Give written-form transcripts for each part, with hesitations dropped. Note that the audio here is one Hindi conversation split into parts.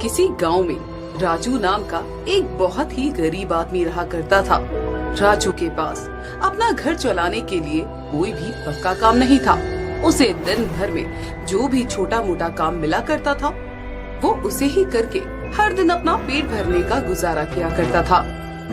किसी गांव में राजू नाम का एक बहुत ही गरीब आदमी रहा करता था। राजू के पास अपना घर चलाने के लिए कोई भी पक्का काम नहीं था। उसे दिन भर में जो भी छोटा मोटा काम मिला करता था वो उसे ही करके हर दिन अपना पेट भरने का गुजारा किया करता था।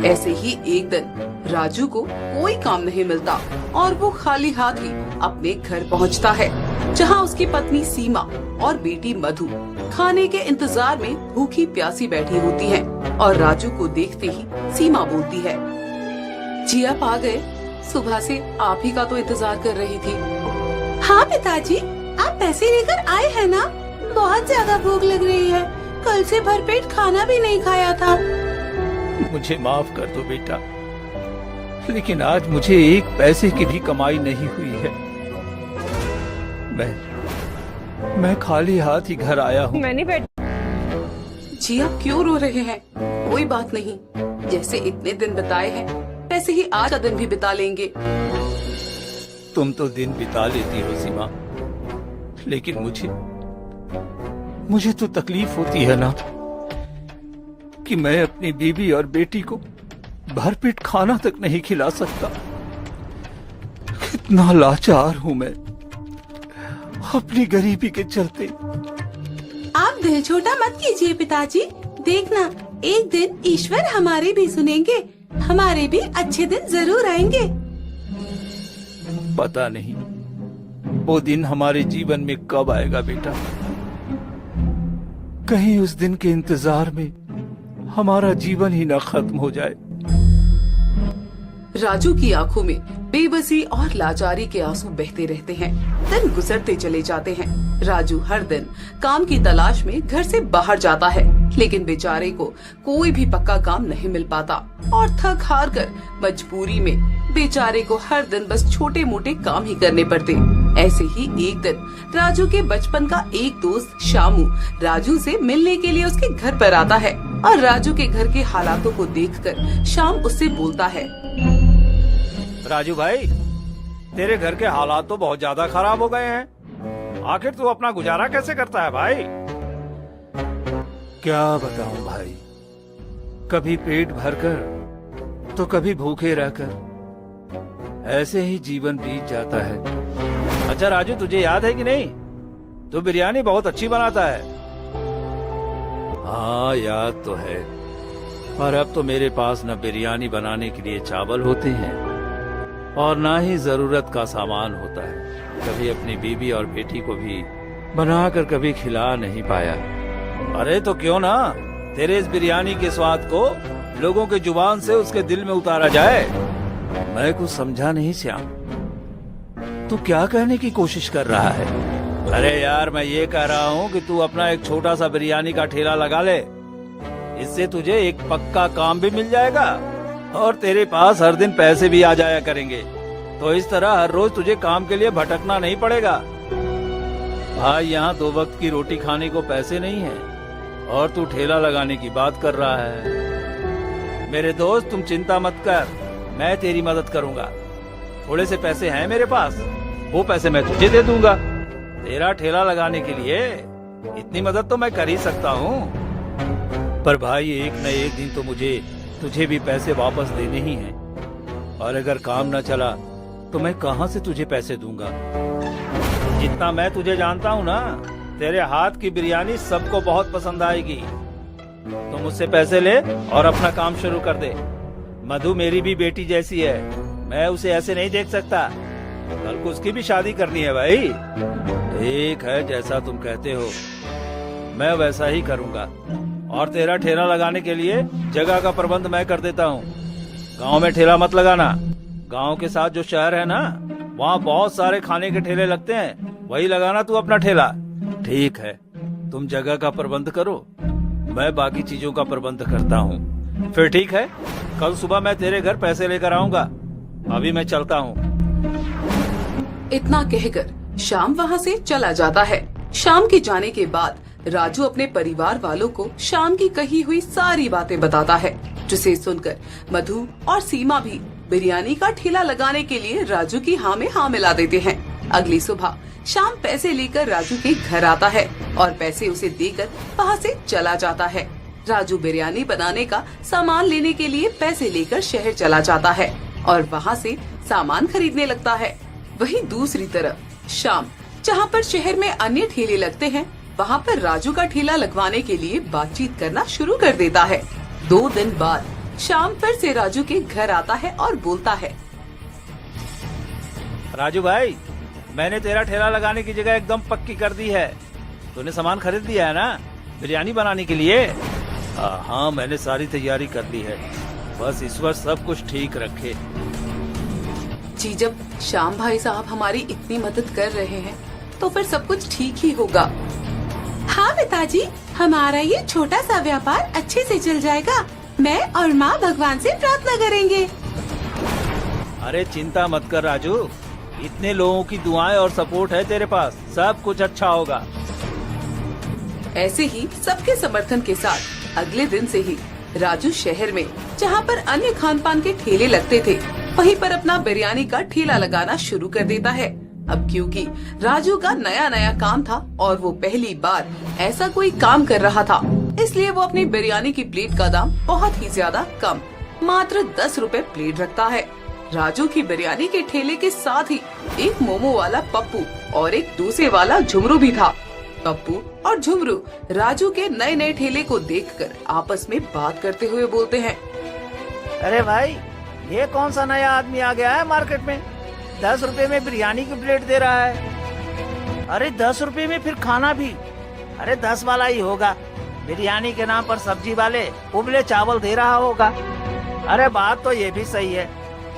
ऐसे ही एक दिन राजू को कोई काम नहीं मिलता और वो खाली हाथ ही अपने घर पहुंचता है, जहां उसकी पत्नी सीमा और बेटी मधु खाने के इंतजार में भूखी प्यासी बैठी होती हैं। और राजू को देखते ही सीमा बोलती है, जी आप आ गए, सुबह से आप ही का तो इंतजार कर रही थी। हाँ पिताजी, आप पैसे लेकर आए हैं ना? बहुत ज्यादा भूख लग रही है, कल से भरपेट खाना भी नहीं खाया था। मुझे माफ कर दो बेटा, लेकिन आज मुझे एक पैसे की भी कमाई नहीं हुई है। मैं खाली हाथ ही घर आया हूँ। मैंने जी आप क्यों रो रहे हैं? कोई बात नहीं, जैसे इतने दिन बिताए हैं वैसे ही आज का दिन भी बिता लेंगे। तुम तो दिन बिता लेती हो सीमा, लेकिन मुझे तो तकलीफ होती है ना कि मैं अपनी बीवी और बेटी को भरपेट खाना तक नहीं खिला सकता। कितना लाचार हूँ मैं अपनी गरीबी के चलते। आप दिल छोटा मत कीजिए पिताजी, देखना एक दिन ईश्वर हमारे भी सुनेंगे, हमारे भी अच्छे दिन जरूर आएंगे। पता नहीं वो दिन हमारे जीवन में कब आएगा बेटा। कहीं उस दिन के इंतजार में हमारा जीवन ही न खत्म हो जाए। राजू की आंखों में बेबसी और लाचारी के आंसू बहते रहते हैं। दिन गुजरते चले जाते हैं। राजू हर दिन काम की तलाश में घर से बाहर जाता है, लेकिन बेचारे को कोई भी पक्का काम नहीं मिल पाता और थक हार कर मजबूरी में बेचारे को हर दिन बस छोटे मोटे काम ही करने पड़ते। ऐसे ही एक दिन राजू के बचपन का एक दोस्त शामू राजू से मिलने के लिए उसके घर पर आता है और राजू के घर के हालातों को देखकर शाम उससे बोलता है, राजू भाई, तेरे घर के हालात तो बहुत ज्यादा खराब हो गए हैं। आखिर तू अपना गुजारा कैसे करता है भाई? क्या बताऊं भाई, कभी पेट भरकर तो कभी भूखे रहकर, ऐसे ही जीवन बीत जाता है। अच्छा राजू, तुझे याद है कि नहीं, तू बिरयानी बहुत अच्छी बनाता है। हाँ याद तो है, पर अब तो मेरे पास न बिरयानी बनाने के लिए चावल होते हैं और ना ही जरूरत का सामान होता है। कभी अपनी बीवी और बेटी को भी बनाकर कभी खिला नहीं पाया। अरे तो क्यों ना तेरे इस बिरयानी के स्वाद को लोगों के जुबान से उसके दिल में उतारा जाए। मैं कुछ समझा नहीं श्याम, तू क्या कहने की कोशिश कर रहा है? अरे यार, मैं ये कह रहा हूँ कि तू अपना एक छोटा सा बिरयानी का ठेला लगा ले। इससे तुझे एक पक्का काम भी मिल जाएगा और तेरे पास हर दिन पैसे भी आ जाया करेंगे। तो इस तरह हर रोज तुझे काम के लिए भटकना नहीं पड़ेगा। भाई, यहाँ 2 वक्त की रोटी खाने को पैसे नहीं है और तू ठेला लगाने की बात कर रहा है। मेरे दोस्त, तुम चिंता मत कर, मैं तेरी मदद करूंगा। थोड़े से पैसे हैं मेरे पास, वो पैसे मैं तुझे दे दूंगा। तेरा ठेला लगाने के लिए इतनी मदद तो मैं कर ही सकता हूँ। पर भाई, एक न एक दिन तो मुझे तुझे भी पैसे वापस देने ही हैं। और अगर काम न चला तो मैं कहाँ से तुझे पैसे दूंगा? जितना मैं तुझे जानता हूँ ना, तेरे हाथ की बिरयानी सबको बहुत पसंद आएगी। तो मुझसे पैसे ले और अपना काम शुरू कर दे। मधु मेरी भी बेटी जैसी है, मैं उसे ऐसे नहीं देख सकता। कल को उसकी भी शादी करनी है भाई। ठीक है, जैसा तुम कहते हो मैं वैसा ही करूँगा। और तेरा ठेला लगाने के लिए जगह का प्रबंध मैं कर देता हूँ। गांव में ठेला मत लगाना। गांव के साथ जो शहर है ना, वहाँ बहुत सारे खाने के ठेले लगते हैं, वही लगाना तू अपना ठेला। ठीक है, तुम जगह का प्रबंध करो, मैं बाकी चीजों का प्रबंध करता हूँ। फिर ठीक है, कल सुबह मैं तेरे घर पैसे लेकर आऊंगा। अभी मैं चलता हूँ। इतना कहकर शाम वहाँ से चला जाता है। शाम के जाने के बाद राजू अपने परिवार वालों को शाम की कही हुई सारी बातें बताता है, जिसे सुनकर मधु और सीमा भी बिरयानी का ठेला लगाने के लिए राजू की हाँ में हाँ मिला देते हैं। अगली सुबह शाम पैसे लेकर राजू के घर आता है और पैसे उसे देकर वहाँ से चला जाता है। राजू बिरयानी बनाने का सामान लेने के लिए पैसे लेकर शहर चला जाता है और वहाँ से सामान खरीदने लगता है। वहीं दूसरी तरफ शाम, जहाँ पर शहर में अन्य ठेले लगते हैं, वहाँ पर राजू का ठेला लगवाने के लिए बातचीत करना शुरू कर देता है। 2 दिन बाद शाम फिर से राजू के घर आता है और बोलता है, राजू भाई, मैंने तेरा ठेला लगाने की जगह एकदम पक्की कर दी है। तूने सामान खरीद लिया है ना बिरयानी बनाने के लिए? हाँ, मैंने सारी तैयारी कर ली है, बस ईश्वर सब कुछ ठीक रखे। जी, जब श्याम भाई साहब हमारी इतनी मदद कर रहे हैं तो फिर सब कुछ ठीक ही होगा। हाँ पिताजी, हमारा ये छोटा सा व्यापार अच्छे से चल जाएगा। मैं और माँ भगवान से प्रार्थना करेंगे। अरे चिंता मत कर राजू, इतने लोगों की दुआएं और सपोर्ट है तेरे पास, सब कुछ अच्छा होगा। ऐसे ही सबके समर्थन के साथ अगले दिन से ही राजू शहर में, जहाँ पर अन्य खान पान के ठेले लगते थे, वहीं पर अपना बिरयानी का ठेला लगाना शुरू कर देता है। अब क्योंकि राजू का नया नया काम था और वो पहली बार ऐसा कोई काम कर रहा था, इसलिए वो अपनी बिरयानी की प्लेट का दाम बहुत ही ज्यादा कम, मात्र 10 रुपए प्लेट रखता है। राजू की बिरयानी के ठेले के साथ ही एक मोमो वाला पप्पू और एक डोसे वाला झुमरू भी था। पप्पू और झुमरू राजू के नए नए ठेले को देखकर आपस में बात करते हुए बोलते हैं, अरे भाई, ये कौन सा नया आदमी आ गया है मार्केट में? 10 रुपए में बिरयानी की प्लेट दे रहा है। अरे 10 रुपए में फिर खाना भी? अरे 10 वाला ही होगा। बिरयानी के नाम पर सब्जी वाले उबले चावल दे रहा होगा। अरे बात तो ये भी सही है।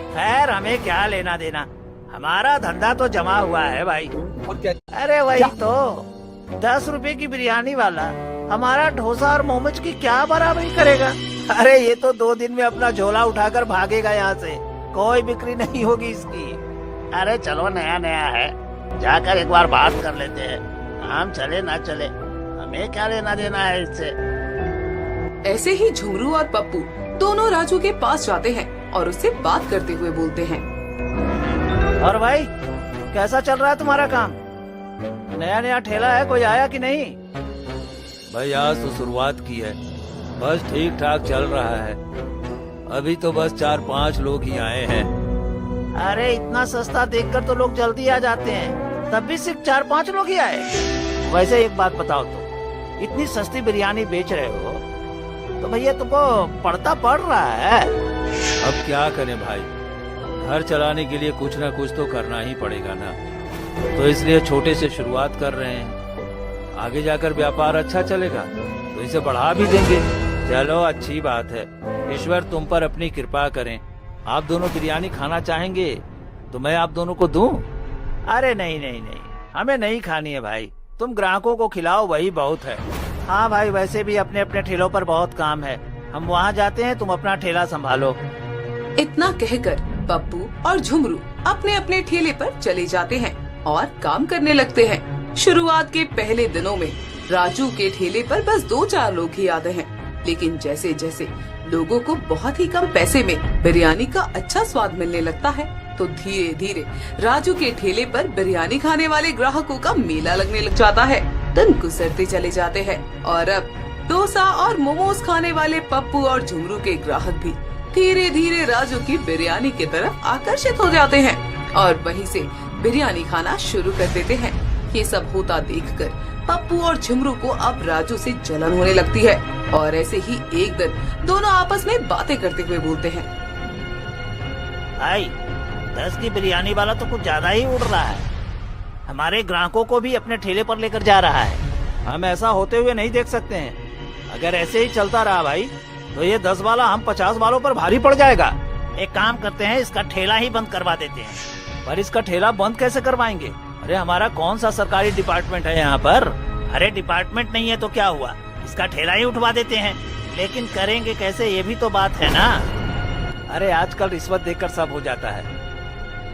खैर, हमें क्या लेना देना, हमारा धंधा तो जमा हुआ है भाई। अरे वही तो, 10 रुपए की बिरयानी वाला हमारा डोसा और मोमोज की क्या बराबरी करेगा? अरे ये तो 2 दिन में अपना झोला उठाकर भागेगा यहाँ से, कोई बिक्री नहीं होगी इसकी। अरे चलो, नया नया है, जाकर एक बार बात कर लेते हैं। काम चले ना चले, हमें क्या लेना देना है इससे। ऐसे ही झुमरू और पप्पू दोनों राजू के पास जाते हैं और उससे बात करते हुए बोलते हैं, और भाई, कैसा चल रहा है तुम्हारा काम? नया नया ठेला है, कोई आया कि नहीं? भाई आज तो शुरुआत की है, बस ठीक ठाक चल रहा है। अभी तो बस 4-5 लोग ही आए हैं। अरे इतना सस्ता देखकर तो लोग जल्दी आ जाते हैं, तब भी सिर्फ 4-5 लोग ही आए। वैसे एक बात बताओ, तो इतनी सस्ती बिरयानी बेच रहे हो तो भैया तुमको पड़ता पड़ रहा है। अब क्या करें भाई, घर चलाने के लिए कुछ ना कुछ तो करना ही पड़ेगा ना, तो इसलिए छोटे से शुरुआत कर रहे हैं। आगे जाकर व्यापार अच्छा चलेगा तो इसे बढ़ा भी देंगे। चलो, अच्छी बात है, ईश्वर तुम पर अपनी कृपा करें। आप दोनों बिरयानी खाना चाहेंगे तो मैं आप दोनों को दूं? अरे नहीं नहीं नहीं, हमें नहीं खानी है भाई, तुम ग्राहकों को खिलाओ, वही बहुत है। हाँ भाई, वैसे भी अपने अपने ठेलों पर बहुत काम है, हम वहाँ जाते हैं, तुम अपना ठेला संभालो। इतना कहकर पप्पू और झुमरू अपने अपने ठेले पर चले जाते हैं और काम करने लगते हैं। शुरुआत के पहले दिनों में राजू के ठेले पर बस 2-4 लोग ही आते हैं, लेकिन जैसे जैसे लोगों को बहुत ही कम पैसे में बिरयानी का अच्छा स्वाद मिलने लगता है, तो धीरे धीरे राजू के ठेले पर बिरयानी खाने वाले ग्राहकों का मेला लगने लग जाता है। दिन गुजरते चले जाते हैं और अब डोसा और मोमोज खाने वाले पप्पू और झुमरू के ग्राहक भी धीरे धीरे राजू की बिरयानी की तरफ आकर्षित हो जाते हैं और वहीं से बिरयानी खाना शुरू कर देते हैं। ये सब होता देखकर पप्पू और झुमरू को अब राजू से जलन होने लगती है और ऐसे ही एक दिन दोनों आपस में बातें करते हुए बोलते हैं, भाई 10 की बिरयानी वाला तो कुछ ज्यादा ही उड़ रहा है, हमारे ग्राहकों को भी अपने ठेले पर लेकर जा रहा है। हम ऐसा होते हुए नहीं देख सकते हैं। अगर ऐसे ही चलता रहा भाई तो ये 10 वाला हम 50 वालों पर भारी पड़ जाएगा। एक काम करते हैं, इसका ठेला ही बंद करवा देते हैं। पर इसका ठेला बंद कैसे करवाएंगे? अरे हमारा कौन सा सरकारी डिपार्टमेंट है यहाँ पर? अरे डिपार्टमेंट नहीं है तो क्या हुआ, इसका ठेला ही उठवा देते हैं। लेकिन करेंगे कैसे, ये भी तो बात है ना। अरे आजकल रिश्वत देकर सब हो जाता है।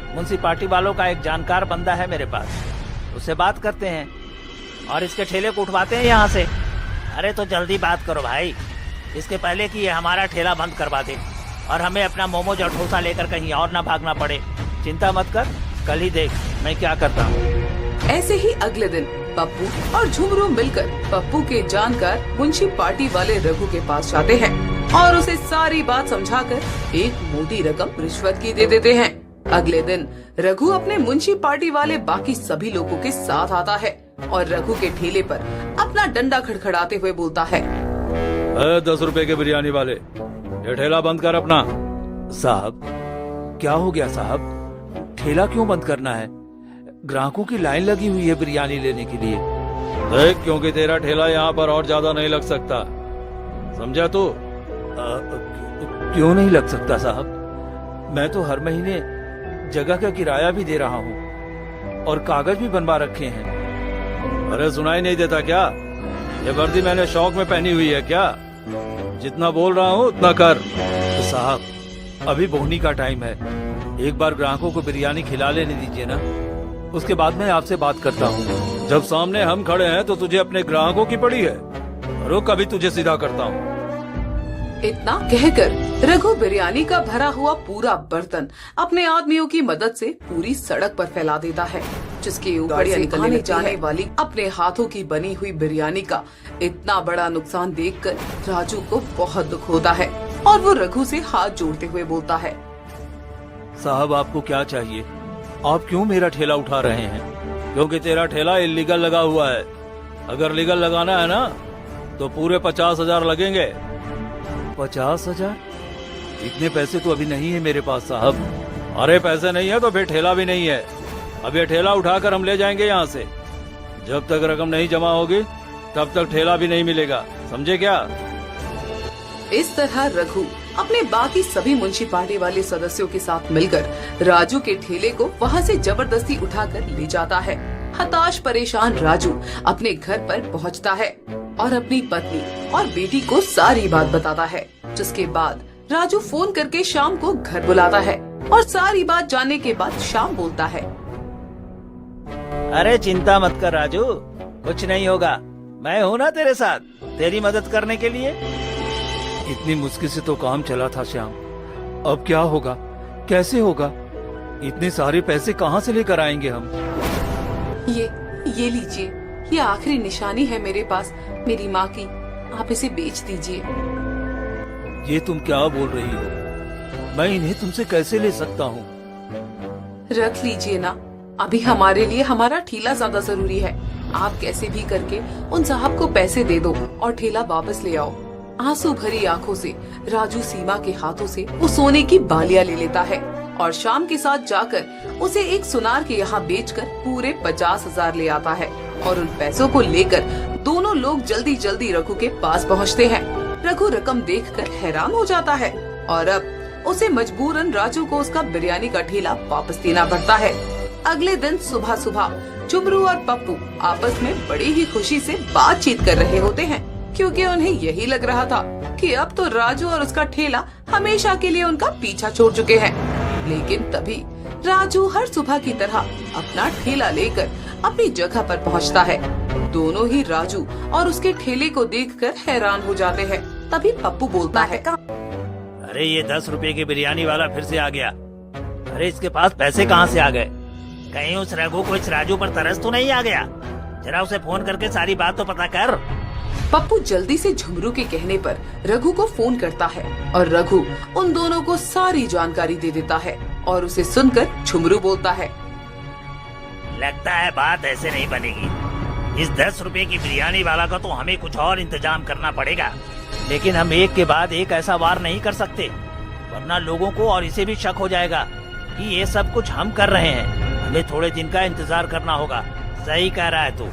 म्युनिसिपालिटी वालों का एक जानकार बंदा है मेरे पास, उससे बात करते हैं और इसके ठेले को उठवाते हैं यहाँ से। अरे तो जल्दी बात करो भाई, इसके पहले कि ये हमारा ठेला बंद करवा दे और हमें अपना मोमोज और डोसा लेकर कहीं और ना भागना पड़े। चिंता मत कर, कल ही देख मैं क्या करता हूँ। ऐसे ही अगले दिन पप्पू और झुमरू मिलकर पप्पू के जानकार मुंशी पार्टी वाले रघु के पास जाते हैं और उसे सारी बात समझाकर एक मोटी रकम रिश्वत की दे देते हैं। अगले दिन रघु अपने मुंशी पार्टी वाले बाकी सभी लोगों के साथ आता है और रघु के ठेले पर अपना डंडा खड़खड़ाते हुए बोलता है, 10 रुपए के बिरयानी वाले, ये ठेला बंद कर अपना। साहब, क्या हो गया साहब? ठेला क्यों बंद करना है? ग्राहकों की लाइन लगी हुई है बिरयानी लेने के लिए। देख, क्योंकि तेरा ठेला यहाँ पर और ज्यादा नहीं लग सकता, समझा तू? क्यों नहीं लग सकता साहब? मैं तो हर महीने जगह का किराया भी दे रहा हूँ और कागज भी बनवा रखे हैं। अरे सुनाई नहीं देता क्या? ये वर्दी मैंने शौक में पहनी हुई है क्या? जितना बोल रहा हूँ उतना कर। तो साहब, अभी बोहनी का टाइम है, एक बार ग्राहकों को बिरयानी खिला लेने दीजिए ना, उसके बाद मैं आपसे बात करता हूँ। जब सामने हम खड़े हैं तो तुझे अपने ग्राहकों की पड़ी है। रुक, अभी तुझे सीधा करता हूँ। इतना कहकर रघु बिरयानी का भरा हुआ पूरा बर्तन अपने आदमियों की मदद से पूरी सड़क पर फैला देता है, जिसके ऊपर से आने जाने वाली अपने हाथों की बनी हुई बिरयानी का इतना बड़ा नुकसान देखकर राजू को बहुत दुख होता है और वो रघु से हाथ जोड़ते हुए बोलता है, साहब, आपको क्या चाहिए? आप क्यों मेरा ठेला उठा रहे हैं? क्योंकि तेरा ठेला इल्लीगल लगा हुआ है। अगर लीगल लगाना है ना तो पूरे 50,000 लगेंगे। 50,000? इतने पैसे तो अभी नहीं है मेरे पास साहब। अरे पैसे नहीं है तो फिर ठेला भी नहीं है। अब ये ठेला उठाकर हम ले जाएंगे यहाँ से। जब तक रकम नहीं जमा होगी तब तक ठेला भी नहीं मिलेगा, समझे क्या? इस तरह रघु अपने बाकी सभी मुंशी पार्टी वाले सदस्यों के साथ मिलकर राजू के ठेले को वहाँ से जबरदस्ती उठाकर ले जाता है। हताश परेशान राजू अपने घर पर पहुँचता है और अपनी पत्नी और बेटी को सारी बात बताता है, जिसके बाद राजू फोन करके शाम को घर बुलाता है और सारी बात जानने के बाद शाम बोलता है, अरे चिंता मत कर राजू, कुछ नहीं होगा। मैं हूँ ना तेरे साथ, तेरी मदद करने के लिए। इतनी मुश्किल से तो काम चला था श्याम, अब क्या होगा, कैसे होगा? इतने सारे पैसे कहाँ से लेकर आएंगे हम? ये लीजिए, ये आखिरी निशानी है मेरे पास मेरी माँ की, आप इसे बेच दीजिए। ये तुम क्या बोल रही हो? मैं इन्हें तुमसे कैसे ले सकता हूँ? रख लीजिए ना, अभी हमारे लिए हमारा ठेला ज्यादा जरूरी है। आप कैसे भी करके उन साहब को पैसे दे दो और ठेला वापस ले आओ। आंसू भरी आंखों से राजू सीमा के हाथों से वो सोने की बालियां ले लेता है और शाम के साथ जाकर उसे एक सुनार के यहाँ बेचकर पूरे 50,000 ले आता है और उन पैसों को लेकर दोनों लोग जल्दी जल्दी रघु के पास पहुँचते हैं। रघु रकम देखकर हैरान हो जाता है और अब उसे मजबूरन राजू को उसका बिरयानी का ठेला वापस देना पड़ता है। अगले दिन सुबह सुबह झुमरू और पप्पू आपस में बड़ी ही खुशी से बातचीत कर रहे होते हैं, क्योंकि उन्हें यही लग रहा था कि अब तो राजू और उसका ठेला हमेशा के लिए उनका पीछा छोड़ चुके हैं। लेकिन तभी राजू हर सुबह की तरह अपना ठेला लेकर अपनी जगह पर पहुंचता है। दोनों ही राजू और उसके ठेले को देखकर हैरान हो जाते हैं। तभी पप्पू बोलता है, अरे ये 10 रुपए की बिरयानी वाला फिर से आ गया। अरे इसके पास पैसे कहाँ से आ गए? कहीं उस रघु को इस राजू पर तरस तो नहीं आ गया? जरा उसे फोन करके सारी बात तो पता कर। पप्पू जल्दी से झुमरू के कहने पर रघु को फोन करता है और रघु उन दोनों को सारी जानकारी दे देता है और उसे सुनकर झुमरू बोलता है, लगता है बात ऐसे नहीं बनेगी। इस 10 रुपए की बिरयानी वाला का तो हमें कुछ और इंतजाम करना पड़ेगा, लेकिन हम एक के बाद एक ऐसा वार नहीं कर सकते, वरना लोगों को और इसे भी शक हो जाएगा कि ये सब कुछ हम कर रहे हैं। हमें थोड़े दिन का इंतजार करना होगा। सही कह रहा है तू,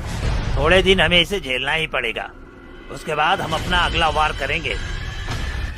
थोड़े दिन हमें इसे झेलना ही पड़ेगा, उसके बाद हम अपना अगला वार करेंगे।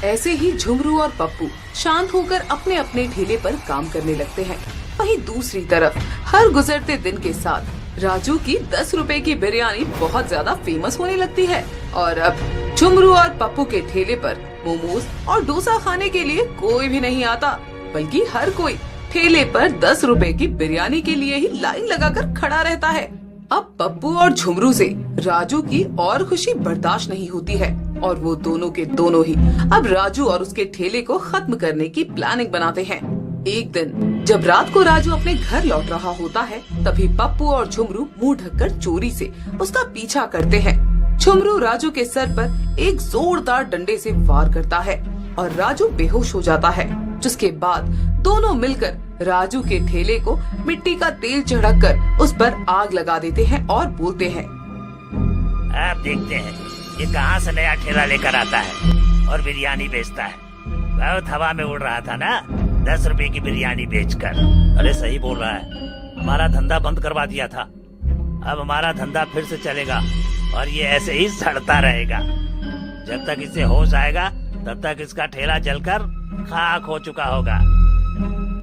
ऐसे ही झुमरू और पप्पू शांत होकर अपने अपने ठेले पर काम करने लगते हैं। वहीं दूसरी तरफ हर गुजरते दिन के साथ राजू की 10 रुपए की बिरयानी बहुत ज्यादा फेमस होने लगती है और अब झुमरू और पप्पू के ठेले पर मोमोज और डोसा खाने के लिए कोई भी नहीं आता, बल्कि हर कोई ठेले पर 10 रुपए की बिरयानी के लिए ही लाइन लगाकर खड़ा रहता है। अब पप्पू और झुमरू से राजू की और खुशी बर्दाश्त नहीं होती है और वो दोनों के दोनों ही अब राजू और उसके ठेले को खत्म करने की प्लानिंग बनाते हैं। एक दिन जब रात को राजू अपने घर लौट रहा होता है, तभी पप्पू और झुमरू मुंह ढककर चोरी से उसका पीछा करते हैं। झुमरू राजू के सर पर एक जोरदार डंडे से वार करता है और राजू बेहोश हो जाता है, जिसके बाद दोनों मिलकर राजू के ठेले को मिट्टी का तेल छिड़ककर उस पर आग लगा देते हैं और बोलते हैं, अब देखते हैं ये कहाँ से नया ठेला लेकर आता है और बिरयानी बेचता है। बहुत हवा में उड़ रहा था ना 10 रुपए की बिरयानी बेचकर। अरे सही बोल रहा है, हमारा धंधा बंद करवा दिया था, अब हमारा धंधा फिर से चलेगा और ये ऐसे ही सड़ता रहेगा। जब तक इसे होश आएगा तब तक इसका ठेला जलकर खाक हो चुका होगा।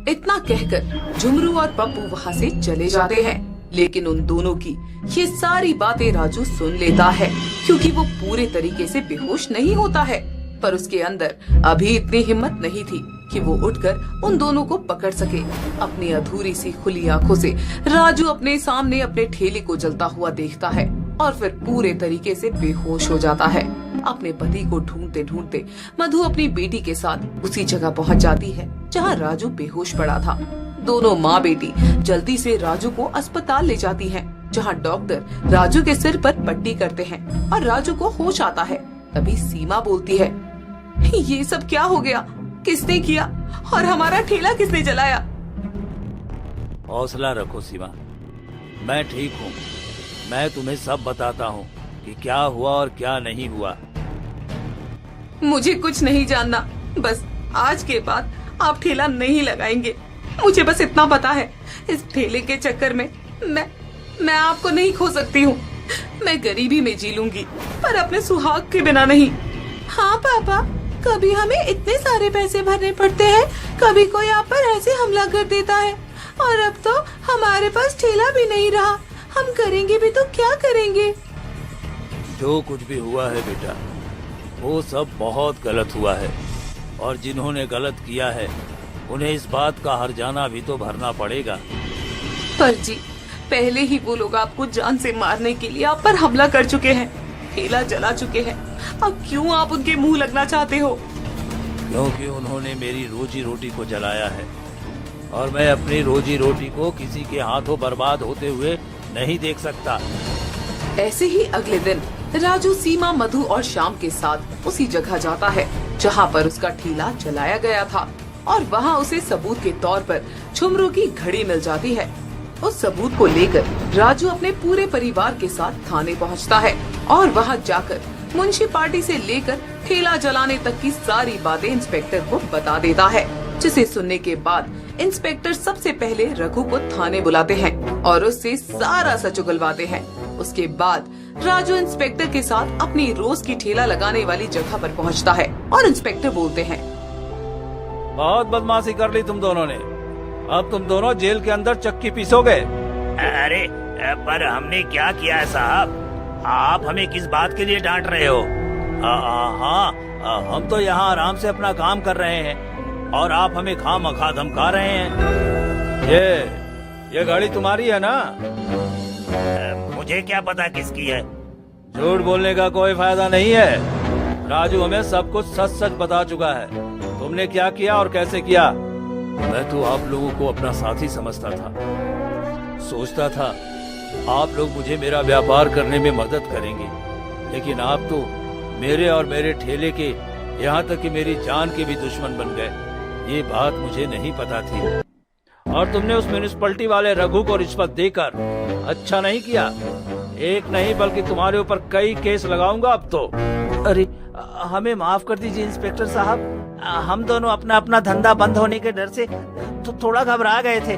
इतना कहकर झुमरू और पप्पू वहाँ से चले जाते हैं, लेकिन उन दोनों की ये सारी बातें राजू सुन लेता है, क्योंकि वो पूरे तरीके से बेहोश नहीं होता है, पर उसके अंदर अभी इतनी हिम्मत नहीं थी कि वो उठकर उन दोनों को पकड़ सके। अपनी अधूरी सी खुली आंखों से राजू अपने सामने अपने ठेले को जलता हुआ देखता है और फिर पूरे तरीके से बेहोश हो जाता है। अपने पति को ढूंढते ढूंढते मधु अपनी बेटी के साथ उसी जगह पहुंच जाती है जहां राजू बेहोश पड़ा था। दोनों माँ बेटी जल्दी से राजू को अस्पताल ले जाती हैं, जहां डॉक्टर राजू के सिर पर पट्टी करते हैं और राजू को होश आता है। तभी सीमा बोलती है, ये सब क्या हो गया, किसने किया और हमारा ठेला किसने जलाया? हौसला रखो सीमा, मैं ठीक हूँ। मैं तुम्हें सब बताता हूँ कि क्या हुआ और क्या नहीं हुआ। मुझे कुछ नहीं जानना, बस आज के बाद आप ठेला नहीं लगाएंगे। मुझे बस इतना पता है, इस ठेले के चक्कर में मैं आपको नहीं खो सकती हूँ। मैं गरीबी में जी लूंगी, पर अपने सुहाग के बिना नहीं। हाँ पापा, कभी हमें इतने सारे पैसे भरने पड़ते हैं, कभी कोई आप पर ऐसे हमला कर देता है, और अब तो हमारे पास ठेला भी नहीं रहा। हम करेंगे भी तो क्या करेंगे? जो कुछ भी हुआ है बेटा, वो सब बहुत गलत हुआ है, और जिन्होंने गलत किया है उन्हें इस बात का हर्जाना भी तो भरना पड़ेगा। पर जी, पहले ही वो लोग आपको जान से मारने के लिए आप पर हमला कर चुके हैं, ठेला जला चुके हैं। अब क्यों आप उनके मुंह लगना चाहते हो? क्योंकि उन्होंने मेरी रोजी रोटी को जलाया है, और मैं अपनी रोजी रोटी को किसी के हाथों बर्बाद होते हुए नहीं देख सकता। ऐसे ही अगले दिन राजू सीमा, मधु और श्याम के साथ उसी जगह जाता है जहाँ पर उसका ठेला जलाया गया था, और वहाँ उसे सबूत के तौर पर झुमरू की घड़ी मिल जाती है। उस सबूत को लेकर राजू अपने पूरे परिवार के साथ थाने पहुँचता है और वहाँ जाकर मुंशी पार्टी से लेकर ठेला जलाने तक की सारी बातें इंस्पेक्टर को बता देता है, जिसे सुनने के बाद इंस्पेक्टर सबसे पहले रघु को थाने बुलाते हैं और उससे सारा सच उगलवाते हैं। उसके बाद राजू इंस्पेक्टर के साथ अपनी रोज की ठेला लगाने वाली जगह पर पहुंचता है और इंस्पेक्टर बोलते हैं, बहुत बदमाशी कर ली तुम दोनों ने, अब तुम दोनों जेल के अंदर चक्की पीसोगे। अरे पर हमने क्या किया है साहब? आप हमें किस बात के लिए डांट रहे हो? हाँ, हम तो यहाँ आराम से अपना काम कर रहे हैं और आप हमें खामखा धमका रहे हैं। ये गाड़ी तुम्हारी है ना? मुझे क्या पता किसकी है? झूठ बोलने का कोई फायदा नहीं है। राजू हमें सब कुछ सच सच बता चुका है, तुमने क्या किया और कैसे किया। मैं तो आप लोगों को अपना साथी समझता था, सोचता था आप लोग मुझे मेरा व्यापार करने में मदद करेंगे, लेकिन आप तो मेरे और मेरे ठेले के, यहाँ तक कि मेरी जान के भी दुश्मन बन गए। ये बात मुझे नहीं पता थी, और तुमने उस म्युनिसिपैलिटी वाले रघु को रिश्वत देकर अच्छा नहीं किया। एक नहीं बल्कि तुम्हारे ऊपर कई केस लगाऊंगा अब तो। अरे हमें माफ कर दीजिए इंस्पेक्टर साहब, हम दोनों अपना अपना धंधा बंद होने के डर से तो थोड़ा घबरा गए थे,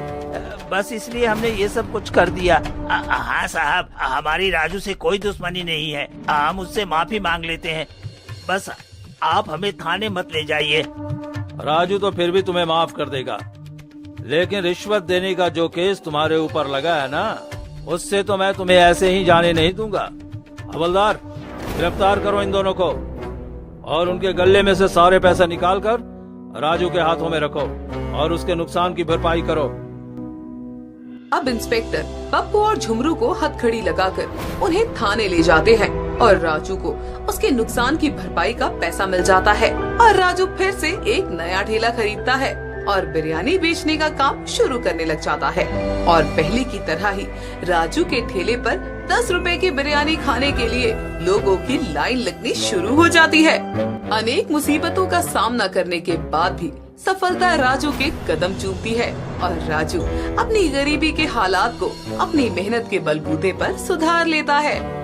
बस इसलिए हमने ये सब कुछ कर दिया। हाँ साहब, हमारी राजू से कोई दुश्मनी नहीं है, हम उससे माफी मांग लेते हैं, बस आप हमें थाने मत ले जाइए। राजू तो फिर भी तुम्हें माफ कर देगा, लेकिन रिश्वत देने का जो केस तुम्हारे ऊपर लगा है ना, उससे तो मैं तुम्हें ऐसे ही जाने नहीं दूंगा। हवलदार, गिरफ्तार करो इन दोनों को और उनके गले में से सारे पैसे निकालकर राजू के हाथों में रखो और उसके नुकसान की भरपाई करो। अब इंस्पेक्टर पप्पू और झुमरू को हथकड़ी लगाकर उन्हें थाने ले जाते हैं और राजू को उसके नुकसान की भरपाई का पैसा मिल जाता है और राजू फिर से एक नया ठेला खरीदता है। और बिरयानी बेचने का काम शुरू करने लग जाता है। और पहले की तरह ही राजू के ठेले पर 10 रुपए की बिरयानी खाने के लिए लोगों की लाइन लगनी शुरू हो जाती है। अनेक मुसीबतों का सामना करने के बाद भी सफलता राजू के कदम चूमती है और राजू अपनी गरीबी के हालात को अपनी मेहनत के बलबूते पर सुधार लेता है।